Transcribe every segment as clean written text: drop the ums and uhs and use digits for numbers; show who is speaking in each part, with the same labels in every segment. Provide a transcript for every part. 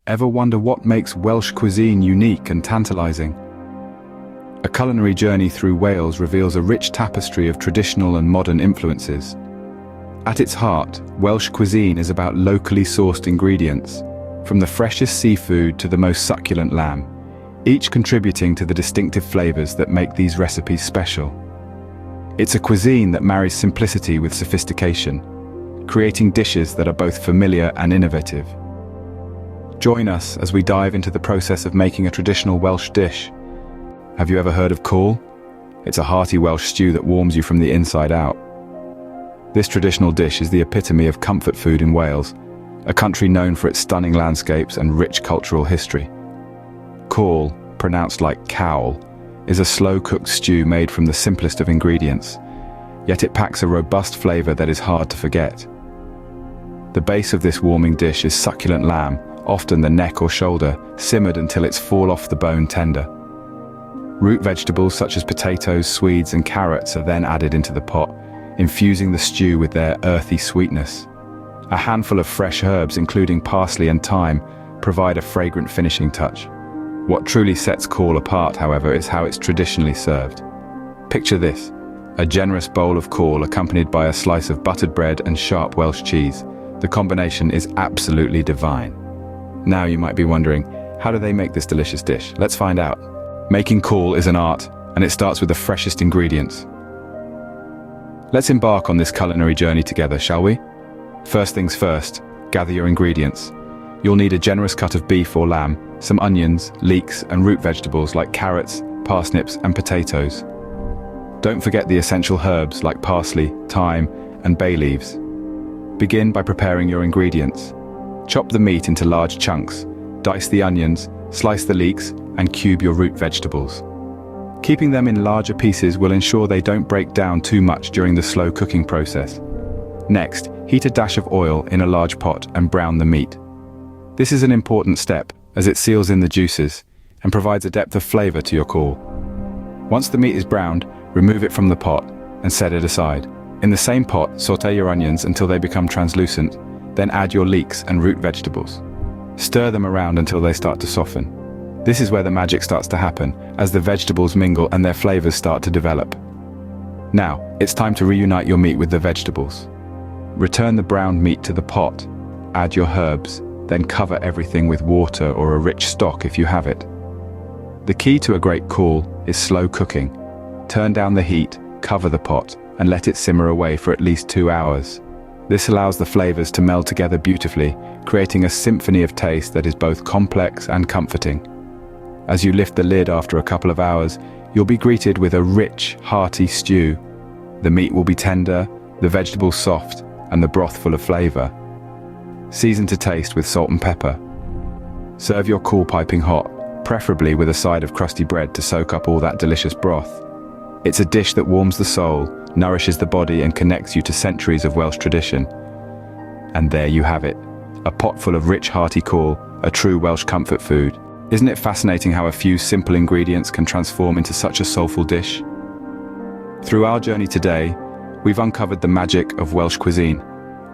Speaker 1: Ever wonder what makes Welsh cuisine unique and tantalizing? A culinary journey through Wales reveals a rich tapestry of traditional and modern influences. At its heart, Welsh cuisine is about locally sourced ingredients, from the freshest seafood to the most succulent lamb, each contributing to the distinctive flavors that make these recipes special. It's a cuisine that marries simplicity with sophistication, creating dishes that are both familiar and innovative. Join us as we dive into the process of making a traditional Welsh dish. Have you ever heard of cawl? It's a hearty Welsh stew that warms you from the inside out. This traditional dish is the epitome of comfort food in Wales, a country known for its stunning landscapes and rich cultural history. Cawl, pronounced like cowl, is a slow-cooked stew made from the simplest of ingredients, yet it packs a robust flavor that is hard to forget. The base of this warming dish is succulent lamb, often the neck or shoulder, simmered until it's fall-off-the-bone tender. Root vegetables such as potatoes, swedes, and carrots are then added into the pot, infusing the stew with their earthy sweetness. A handful of fresh herbs, including parsley and thyme, provide a fragrant finishing touch. What truly sets cawl apart, however, is how it's traditionally served. Picture this: a generous bowl of cawl accompanied by a slice of buttered bread and sharp Welsh cheese. The combination is absolutely divine. Now you might be wondering, how do they make this delicious dish? Let's find out. Making cawl is an art, and it starts with the freshest ingredients. Let's embark on this culinary journey together, shall we? First things first, gather your ingredients. You'll need a generous cut of beef or lamb, some onions, leeks, and root vegetables like carrots, parsnips, and potatoes. Don't forget the essential herbs like parsley, thyme, and bay leaves. Begin by preparing your ingredients. Chop the meat into large chunks, dice the onions, slice the leeks, and cube your root vegetables. Keeping them in larger pieces will ensure they don't break down too much during the slow cooking process. Next, heat a dash of oil in a large pot and brown the meat. This is an important step, as it seals in the juices and provides a depth of flavor to your cawl. Once the meat is browned, remove it from the pot and set it aside. In the same pot, sauté your onions until they become translucent, then add your leeks and root vegetables. Stir them around until they start to soften. This is where the magic starts to happen, as the vegetables mingle and their flavors start to develop. Now, it's time to reunite your meat with the vegetables. Return the browned meat to the pot, add your herbs, then cover everything with water or a rich stock if you have it. The key to a great cawl is slow cooking. Turn down the heat, cover the pot, and let it simmer away for at least 2 hours. This allows the flavors to meld together beautifully, creating a symphony of taste that is both complex and comforting. As you lift the lid after a couple of hours, you'll be greeted with a rich, hearty stew. The meat will be tender, the vegetables soft, and the broth full of flavor. Season to taste with salt and pepper. Serve your cawl piping hot, preferably with a side of crusty bread to soak up all that delicious broth. It's a dish that warms the soul, nourishes the body, and connects you to centuries of Welsh tradition. And there you have it, a pot full of rich, hearty cawl, a true Welsh comfort food. Isn't it fascinating how a few simple ingredients can transform into such a soulful dish? Through our journey today, we've uncovered the magic of Welsh cuisine,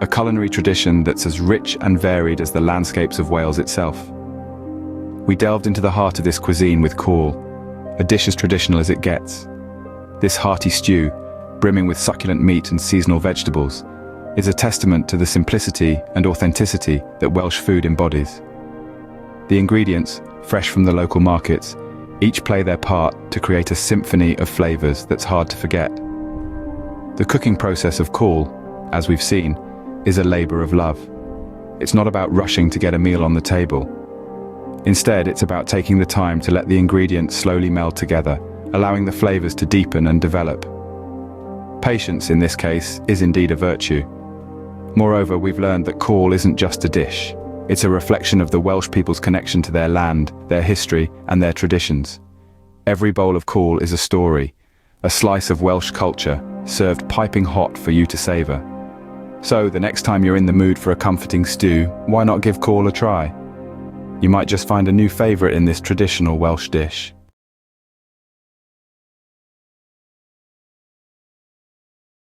Speaker 1: a culinary tradition that's as rich and varied as the landscapes of Wales itself. We delved into the heart of this cuisine with cawl, a dish as traditional as it gets. This hearty stew, brimming with succulent meat and seasonal vegetables, is a testament to the simplicity and authenticity that Welsh food embodies. The ingredients, fresh from the local markets, each play their part to create a symphony of flavors that's hard to forget. The cooking process of cawl, as we've seen, is a labor of love. It's not about rushing to get a meal on the table. Instead, it's about taking the time to let the ingredients slowly meld together, allowing the flavors to deepen and develop. Patience, in this case, is indeed a virtue. Moreover, we've learned that cawl isn't just a dish. It's a reflection of the Welsh people's connection to their land, their history, and their traditions. Every bowl of cawl is a story, a slice of Welsh culture, served piping hot for you to savor. So, the next time you're in the mood for a comforting stew, why not give cawl a try? You might just find a new favorite in this traditional Welsh dish.